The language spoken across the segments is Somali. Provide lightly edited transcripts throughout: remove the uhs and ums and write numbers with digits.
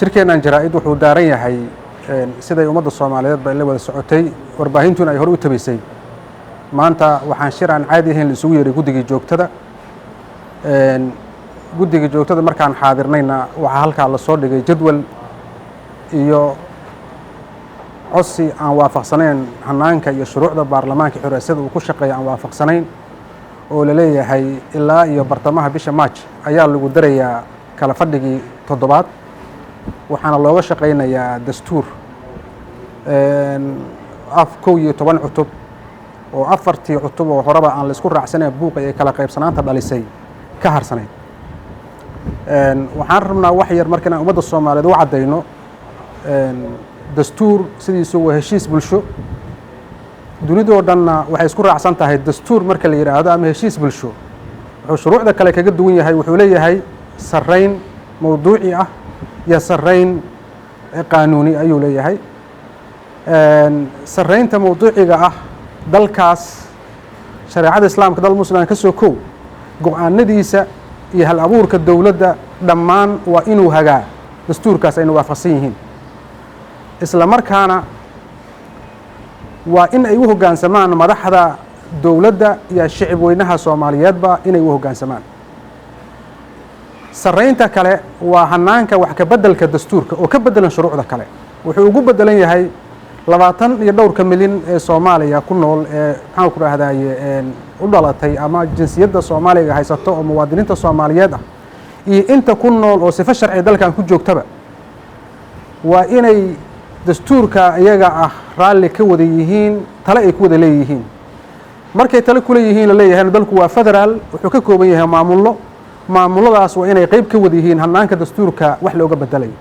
shirkeenan jaraa'id wuxuu daaran yahay siday ummadda Soomaaliyeed ba la wada socotay warbaahintuna ay hor u tabaysay maanta waxaan shir aan caadi ahayn la isugu yeeray guddiga joogtada markaan xaadirnayna waxa halka la soo dhigay jadwal iyo codsi aan waafaqsanayn hanaanka iyo shuruucda baarlamaanka xorriyadda uu ku shaqeeyo aan waafaqsanayn oo la leeyahay ilaa iyo bartamaha bisha March ayaa lagu darayaa kala fadhigii toddobaad waxaana looga shaqeynayaa dastuur kow iyo toban cutub oo afartii cutub oo horeba aan la isku raacsanayn buuqa ee kala qaybsanaanta dhalisay ka harsanayd waxaan rabnaa wax yar markaan ummadda Soomaaliyeed u cadeyno dastuur sidiisu waa heshiis bulsho dunidoo dhanna waxay isku raacsan tahay dastuur marka la yiraahdo ama heshiis bulsho wuxuu shuruucda kale kaga duwan yahay wuxuu leeyahay sarreyn mawduuci ah iyo sarreyn qaanuuni ayuu leeyahay sarreynta mawduuciga ah dalkaas shariicada islaamka dal muslim ka soo koow go'aanadiisa iyo hal abuurka dawladda dhammaan waa inuu hagaa dastuurkaas aynu waafaqsan yihiin isla markaana waa in ay u hoggaansamaan madaxda dawladda iyo shacab weynaha Soomaaliyeedba inay u hoggaansamaan sarreynta kale waa hanaanka wax ka bedelka dastuurka oo ka bedelan shuruucda kale wuxuu ugu bedelan yahay 20 iyo dhowrka milyan ee Soomaaliya ku nool ee maxaan ku raahdaayay u dhalatay ama jinsiyadda Soomaaliga haysato oo muwaadiniinta Soomaaliyeed ah iyo inta ku nool oo sifo sharci dalkan ku joogtaba waa inay dastuurka iyaga ah raalli ka wada yihiin tale ay ku wada leeyihiin markay tale ku leeyihiin la leeyahay dalku waa federaal wuxuu ka kooban yahay maamuladaas waa inay qayb ka wada yihiin hanaanka dastuurka wax looga bedelayo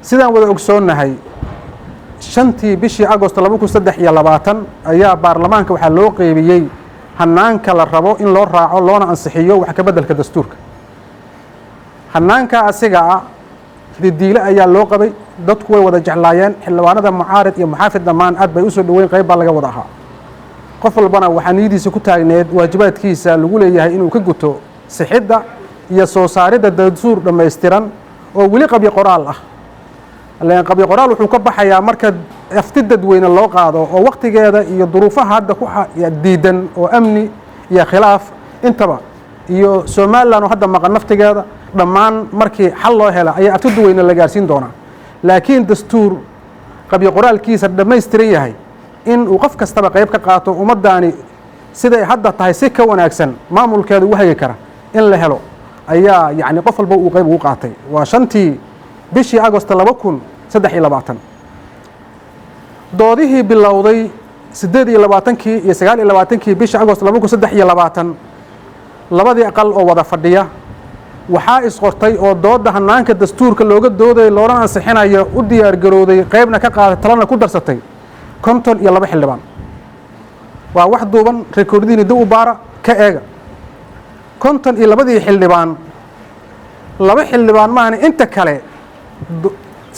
sidaan wada ogsoonahay 5tii bishii Agosto 2023 ayaa baarlamaanka waxa loo qeybiyay hanaanka la rabo in loo raaco loona ansixiyo wax ka bedelka dastuurka hanaanka asiga ah didiile ayaa loo qabay dadku way wada jeclaayeen xildhibaanada mucaarid iyo muxaafid dhammaan aad bay u soo dhaweyn qayb baa laga wada ahaa qof walbana waxaa niyadiisa ku taagneed waajibaadkiisa lagu leeyahay inuu ka guto sixidda iyo soo saaridda dastuur dhammaystiran oo weli qabyo qoraal ah leen qabyo qoraal wuxuu ka baxayaa marka afti dadweyne loo qaado oo waqtigeeda iyo duruufaha hadda ku diidan oo amni iyo khilaaf intaba iyo Soomaaliland oo hadda maqan naftigeeda dhammaan markii xal loo helo ayaa afti dadweyne la gaarsiin doonaa laakiin dastuur qabyo qoraalkiisa dhammaystiran yahay in uu qof kastaba qayb ka qaato ummaddaani siday hadda tahay si ka wanaagsan maamulkeedu u hagi kara in la helo ayaa yacni qof walba uu qayb ugu qaatay waa 5tii bishii Agosto 2023 doodihii bilowday 28kii iyo 29kii bishii Agosto 2023 labadii aqal oo wada fadhiya waxaa isqortay oo dooda hanaanka dastuurka looga dooday loona ansixinayo u diyaar garooday qaybna ka qaaday talana ku darsatay 52 xildhibaan waa wax duuban rekoordiini dib u baara ka eega 52 xildhibaan laba xildhibaan maahan inta kale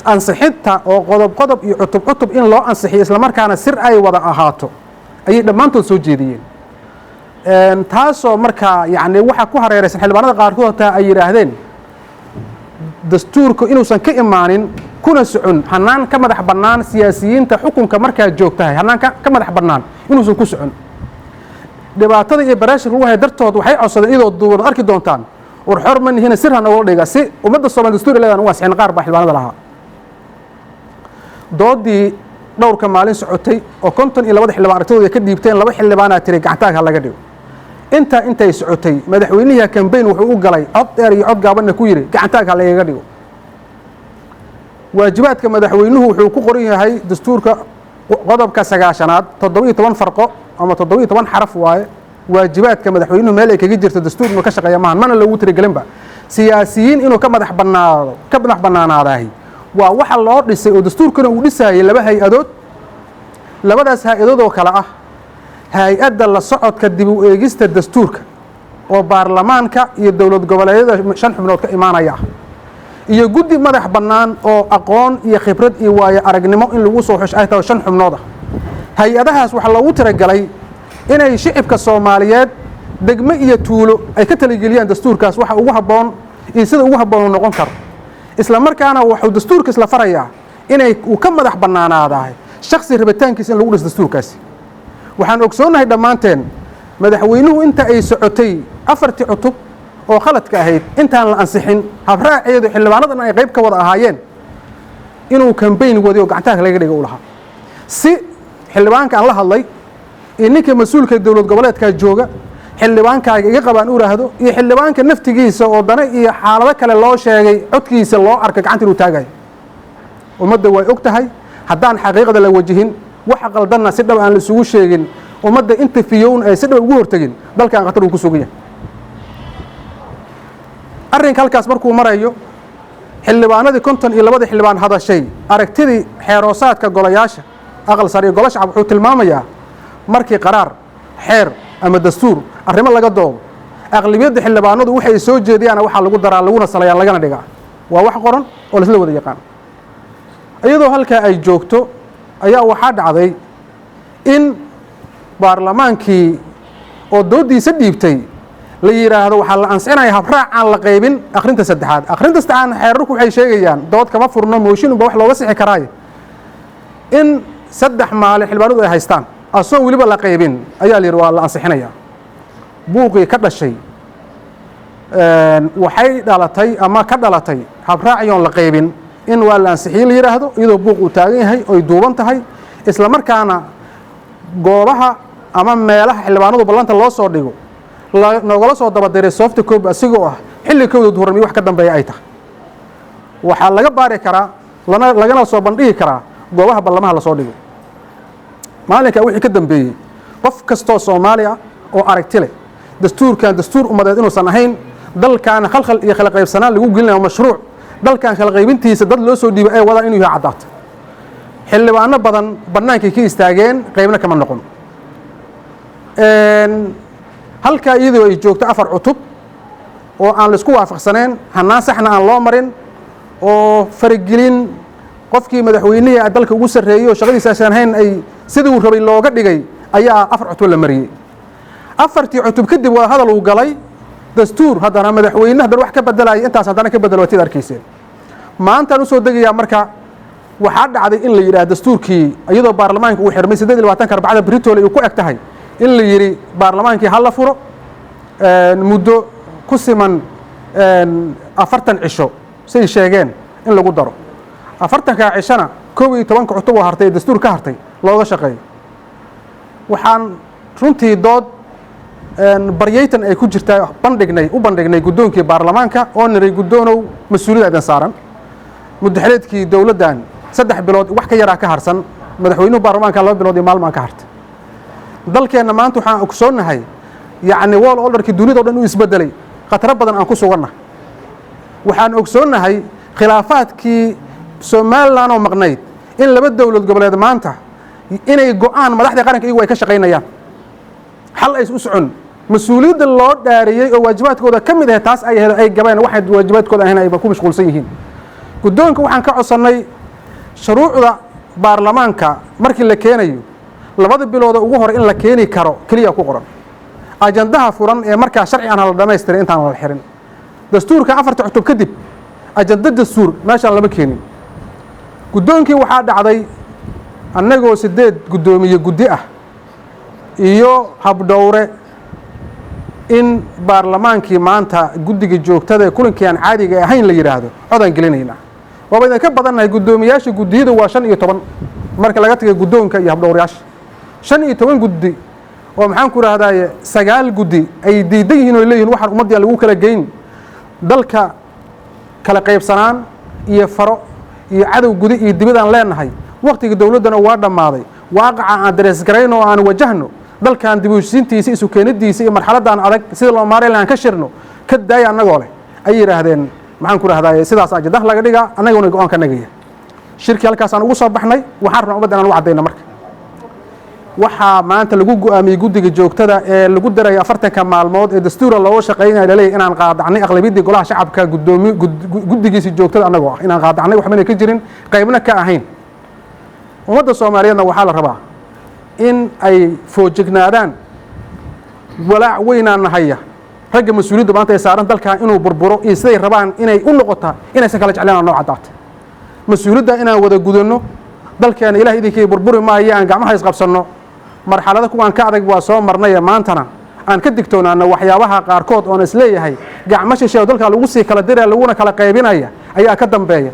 ansixinta oo qodob iyo cutub in loo ansixiyo isla markaana sir ay wada ahaato ayay dhammaantood soo jeediyeen taasoo markaa yacni waxa ku hareeraysan xildhibaanada qaarkood ay yiraahdeen dastuurku inuusan ka imaanin kuna socon hanaan ka madax bannaan siyaasiyiinta xukunka markaa joogtahay hanaan ka madax bannaan inuusan ku socon dhibaatada iyo baraashirka waxay dartood waxay codsadeen idoo duuban arki doontaan war xor ma nihiin sir hana wada dhiga si ummadda Soomaaliyeed dastuur leedahay waa saxin qaar baa xildhibaanada lahaa doodii dhowrka maalin socotay oo 52 xildhibaan aragtidooda ka dhiibteen laba xildhibaana tiri gacantaaga laga dhigo intay socotay madaxweynaha campaign wuxuu u galay cod dheer iyo cod gaaban ku yiri gacantaaga laga dhigo waajibaadka madaxweynuhu wuxuu ku qoran yahay dastuurka qodobka 9aad 17 farqo ama 17 xaraf waaye waajibaadka madaxweynuhu meel ay kaga jirto dastuur inuu ka shaqeeyo mana loogu tirigelinba siyaasiyiin inuu ka madax bannaanaadahay waa waxa loo dhisay oo dastuurkana uu dhisayay laba hay-adood labadaas hay-adood oo kala ah hay-adda la socodka dib u eegista dastuurka oo baarlamaanka iyo dowlad goboleedyada 5 xubnood ka imaanaya iyo guddi madax bannaan oo aqoon iyo khibrad iyo waayo aragnimo in lagu soo xushay tahay 5 xubnood ah hay-adahaas waxa loogu tiragalay inay shicibka Soomaaliyeed degmo iyo tuulo ay ka taligeliyaan dastuurkaas waxa ugu haboon iyo sida ugu haboon noqon karo isla markaana wuxuu dastuurka isla farayaa inay uu ka madax bannaanaadahay shakhsi rabitaankiisa in lagu dhiso dastuurkaasi waxaan ogsoonahay dhammaanteen madaxweynuhu inta ay socotay 4 cutub oo khaladka ahayd intaan la ansixin habraaceedu xildhibaanadan ay qayb ka wada ahaayeen inuu campaign wadiyo gacantaha laga dhigo u lahaa si xildhibaanka aan la hadlay in ninka mas'uulka dawlad goboleedka jooga xildhibaankaaga iga qabaan u raahdo iyo xildhibaanka naftigiisa oo dana iyo xaalado kale loo sheegay codkiisa loo arkay gacanta inuu taagayo ummadda way og tahay haddaan xaqiiqada la wajihin waxa qaldanna si dhab aan la isugu sheegin ummadda inta fiyown ay si dhab ugu hortagin dalkan khatar uu ku sugan yahay arrinka halkaas markuu marayo xildhibaanadii 52 xildhibaan hadashay aragtidii xeeroosaadka golayaasha aqal sare iyo golaha shacab wuxuu tilmaamayaa markii qaraar xeer ama dastuur arrimo laga doodo aqlabiyadda xildhibaanadu waxay soo jeediyaan waxa lagu daraa laguna salayaan lagana dhigaa waa wax qoran oo la isla wada yaqaan iyadoo halka ay joogto ayaa waxa dhacday in baarlamaankii oo doodiisa dhiibtay la yiraahdo waxa la ansixinaya habraac aan la qaybin akhrinta saddexaad xeerarku waxay sheegayaan dood kama furno mooshin wax looga sixi karaayo in 3 maalin xildhibaanadu ay haystaan asoo waliba la qaybin ayaa la yiri waa la ansixinaya buuqii ka dhashay waxay dhalatay ama ka dhalatay habraaciyoon la qaybin in waa la ansixiyay la yiraahdo iyadoo buuq uu taagan yahay oo duuban tahay isla markaana goobaha ama meelaha xildhibaanadu ballanta loo soo dhigo nogala soo daba diray soft copy asigoo ah xilli kooda duhurnimo wax ka dambeeya ay tahay waxa laga baari karaa lagana soo bandhigi karaa goobaha ballamaha la soo dhigo maalinka wixii ka dambeeyay qof kasto Soomaali ah oo aragti leh dastuurkan dastuur umadeed inuusan ahayn dalkan khalkhal iyo kala qaybsanaan lagu gelinayo mashruuc dalkan kala qaybintiisa dad loo soo dhiibay ay wadaan inuu yahay cadaad xildhibaano badan bannaankii ka istaageen qaybna kama noqon halka iyadoo ay joogto 4 cutub oo aan la isku waafaqsaneen hanaan saxna aan loo marin oo faragelin qofkii madaxweynaha dalka ugu sareeyay oo shaqadiisa aan hayn ay sidii uu rabay looga dhigay ayaa 4 cutub la mariyay 4 cutub kadib waa hadal uu galay dastuur haddana madaxweynaha dad wax ka bedelay intaas haddana ka bedelo watiid arkiiseen maanta uu soo degaya marka waxa dhacday in la yiraahdo dastuurkii iyadoo baarlamaanka uu xirmay 28 arbacada Britol ay ku eg tahay in la yiri baarlamaankii hal la furo muddo ku siman 40 cisho say sheegeen in lagu daro 40 cishana 12 cutub oo hartay dastuur ka hartay looga shaqeeyo waxaan runtii dood baryaytan ay ku jirtaa bandhignay gudoonkii baarlamaanka oo niray gudoonow mas'uuliyad saaran muddaxeedkii dawladdan 3 bilood wax ka yaraa ka harsan madaxweynuhu baarlamaanka 2 bilood iyo maalmo ka hartay dalkeena maanta waxaan ogsoonahay yacni wall orderkii dunida oo dhan uu isbedelay khatar badan aan ku sugannahay waxaan ogsoonahay khilaafaadkii Soomaaliland oo maqnayd in laba dawlad goboleed maanta inay go'aan madaxda qaranka iyagu ay ka shaqeynayaan hal ay u socon mas'uuliyadda loo dhaariyay oo waajibaadkooda ka mid ah taas ay gabeen waxay waajibaadkooda ahayn ay ku mashquulsan yihiin gudoonka waxaan ka codsanay shuruucda baarlamaanka markii la keenayo 2 bilood ugu hor in la keeni karo kaliya ku qoran ajandaha furan ee marka sharci aan la dhameystirin intaan la xirin dastuurka 4 cutub kadib ajanda dastuur meesha lama keenin gudoonkii waxa dhacday annagoo 8 gudoomiye gudi ah iyo habdhowre in baarlamaankii maanta guddiga joogtada kulankii aan caadiga ahayn la yiraahdo codan gelinayna waaba ka badannahay gudoomiyaasha gudiyada waa 15 marka laga tagay gudoonka iyo habdhowrayaasha 15 guddi oo maxaan ku raahdaay 9 guddi ay diidan yihiin oo leeyihiin waxa ummadda lagu kala geyn dalka kala qaybsanaan iyo faro iyo cadow gudi iyo dibadaan leenahay waqtiga dawladana waa dhamaaday waaqaca aan darees gareyno aan wajahno dalkan dib u heshiisiintiisa isu keenadiisa iyo marxaladan adag sida loo maareyn lahaan ka shirno ka daay anagoo leh ay yiraahdeen maxaan ku raahdaay sidaas ajadah laga dhiga anaguna go'aan ka nagaya shirki halkaas aan ugu soo baxnay waxaan rabnaa ummadda aan u cadeyno marka waxa maanta lagu go'aamiyay guddiga joogtada ee lagu daray 40 maalmood ee dastuura loo shaqeynay leeyahay inaan qaadacnay aqlabiyadii golaha shacabka guddigiisa joogtada anagoo ah inaan qaadacnay wax ma ka jirin qaybna ka ahayn ummadda Soomaaliyeedna waxa la rabaa in ay foojignaadaan walaac weynaan nahaya ragga mas-uuliyadda maanta ay saaran dalkan inuu burburo iyo siday rabaan inay u noqotaa inaysan kala jeclaan noo caddaatay mas-uuliyadda inaan wada gudanno dalkeena ilaah idinkii burburi maayo aan gacmaha isqabsanno marxalada kuwaan ka adag waa soo marnay maantana aan ka digtoonaano waxyaabaha qaarkood oon isleeyahay gacmo shisheeye dalka lagu sii kala diraya laguna kala qaybinaya ayaa ka dambeeya